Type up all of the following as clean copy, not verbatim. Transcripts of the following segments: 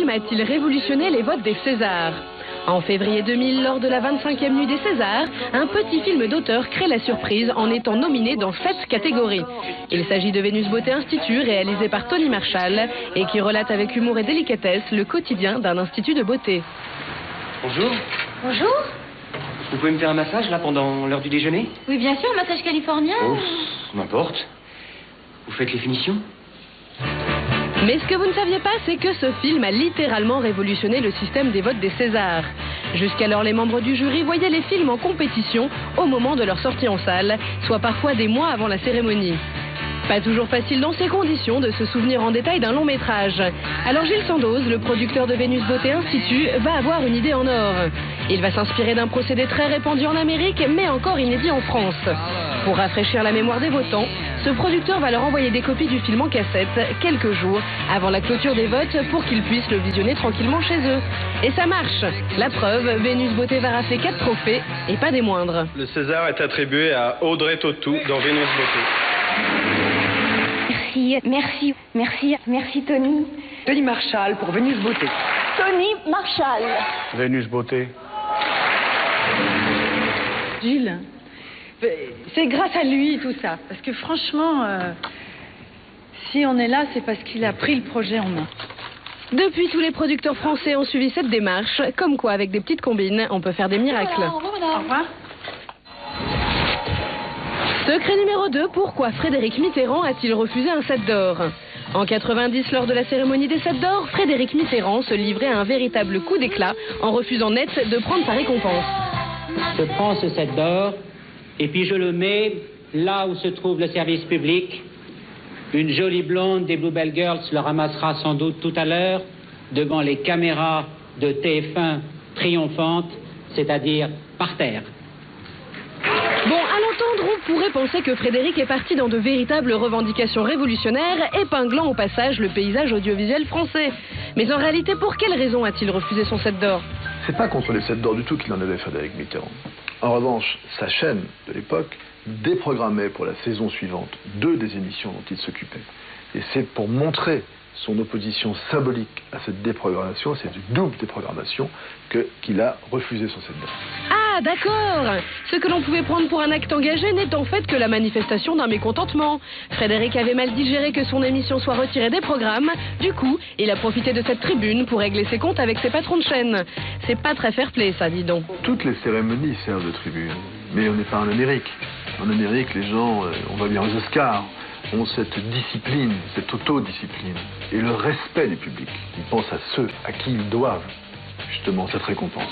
film a-t-il révolutionné les votes des Césars? En février 2000, lors de la 25e nuit des Césars, un petit film d'auteur crée la surprise en étant nominé dans 7 catégories. Il s'agit de Vénus Beauté Institut, réalisé par Tony Marshall, et qui relate avec humour et délicatesse le quotidien d'un institut de beauté. Bonjour. Bonjour. Vous pouvez me faire un massage, là, pendant l'heure du déjeuner? Oui, bien sûr, un massage californien. Oh, n'importe. Vous faites les finitions? Mais ce que vous ne saviez pas, c'est que ce film a littéralement révolutionné le système des votes des Césars. Jusqu'alors, les membres du jury voyaient les films en compétition au moment de leur sortie en salle, soit parfois des mois avant la cérémonie. Pas toujours facile dans ces conditions de se souvenir en détail d'un long métrage. Alors Gilles Sandoz, le producteur de Vénus Beauté Institut, va avoir une idée en or. Il va s'inspirer d'un procédé très répandu en Amérique, mais encore inédit en France. Pour rafraîchir la mémoire des votants, ce producteur va leur envoyer des copies du film en cassette quelques jours avant la clôture des votes pour qu'ils puissent le visionner tranquillement chez eux. Et ça marche. La preuve, Vénus Beauté va rafler 4 trophées, et pas des moindres. Le César est attribué à Audrey Tautou dans Vénus Beauté. Merci Tony. Tony Marshall pour Vénus Beauté. Tony Marshall. Vénus Beauté. Gilles, c'est grâce à lui tout ça. Parce que franchement, si on est là, c'est parce qu'il a pris le projet en main. Depuis, tous les producteurs français ont suivi cette démarche. Comme quoi, avec des petites combines, on peut faire des miracles. Voilà, au revoir. Secret numéro 2, pourquoi Frédéric Mitterrand a-t-il refusé un 7 d'or? En 90, lors de la cérémonie des 7 d'or, Frédéric Mitterrand se livrait à un véritable coup d'éclat en refusant net de prendre sa récompense. Je prends ce 7 d'or et puis je le mets là où se trouve le service public. Une jolie blonde des Bluebell Girls le ramassera sans doute tout à l'heure devant les caméras de TF1 triomphantes, c'est-à-dire par terre. Bon, à l'entendre, on pourrait penser que Frédéric est parti dans de véritables revendications révolutionnaires, épinglant au passage le paysage audiovisuel français. Mais en réalité, pour quelle raison a-t-il refusé son 7 d'or? C'est pas contre les 7 d'or du tout qu'il en avait, Frédéric Mitterrand. En revanche, sa chaîne de l'époque déprogrammait pour la saison suivante 2 des émissions dont il s'occupait. Et c'est pour montrer son opposition symbolique à cette déprogrammation, cette double déprogrammation, qu'il a refusé son 7 d'or. Ah, d'accord. Ce que l'on pouvait prendre pour un acte engagé n'est en fait que la manifestation d'un mécontentement. Frédéric avait mal digéré que son émission soit retirée des programmes. Du coup, il a profité de cette tribune pour régler ses comptes avec ses patrons de chaîne. C'est pas très fair-play, ça, dis donc. Toutes les cérémonies servent de tribune, mais on n'est pas en Amérique. En Amérique, les gens, on va bien aux Oscars, ont cette discipline, cette autodiscipline et le respect du public. Ils pensent à ceux à qui ils doivent justement cette récompense.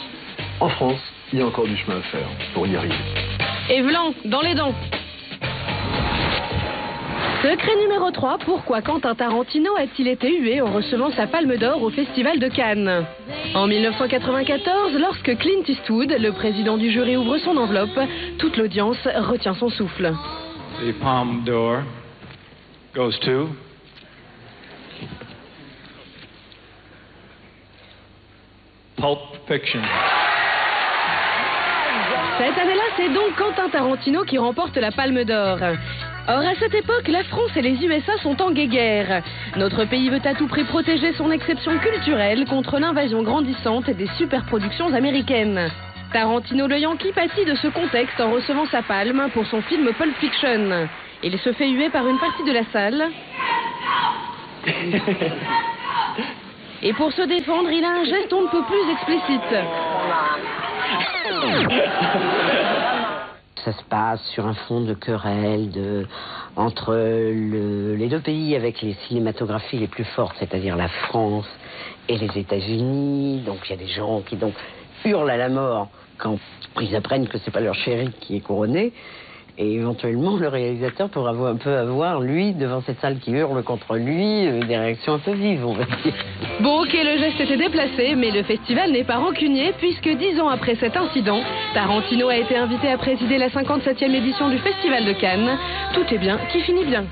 En France, il y a encore du chemin à faire pour y arriver. Et vlan, dans les dents. Secret numéro 3, pourquoi Quentin Tarantino a-t-il été hué en recevant sa Palme d'Or au Festival de Cannes? En 1994, lorsque Clint Eastwood, le président du jury, ouvre son enveloppe, toute l'audience retient son souffle. The Palme d'Or goes to Pulp Fiction. Cette année-là, c'est donc Quentin Tarantino qui remporte la Palme d'Or. Or, à cette époque, la France et les USA sont en guéguerre. Notre pays veut à tout prix protéger son exception culturelle contre l'invasion grandissante des superproductions américaines. Tarantino le Yankee pâtit de ce contexte en recevant sa palme pour son film Pulp Fiction. Il se fait huer par une partie de la salle. Et pour se défendre, il a un geste on ne peut plus explicite. Ça se passe sur un fond de querelle entre les 2 pays avec les cinématographies les plus fortes, c'est-à-dire la France et les États-Unis. Donc il y a des gens qui hurlent à la mort quand ils apprennent que c'est pas leur chéri qui est couronné. Et éventuellement, le réalisateur pourra avoir, lui, devant cette salle qui hurle contre lui, des réactions un peu vives, on va dire. Bon, ok, le geste était déplacé, mais le festival n'est pas rancunier, puisque 10 ans après cet incident, Tarantino a été invité à présider la 57e édition du Festival de Cannes. Tout est bien qui finit bien.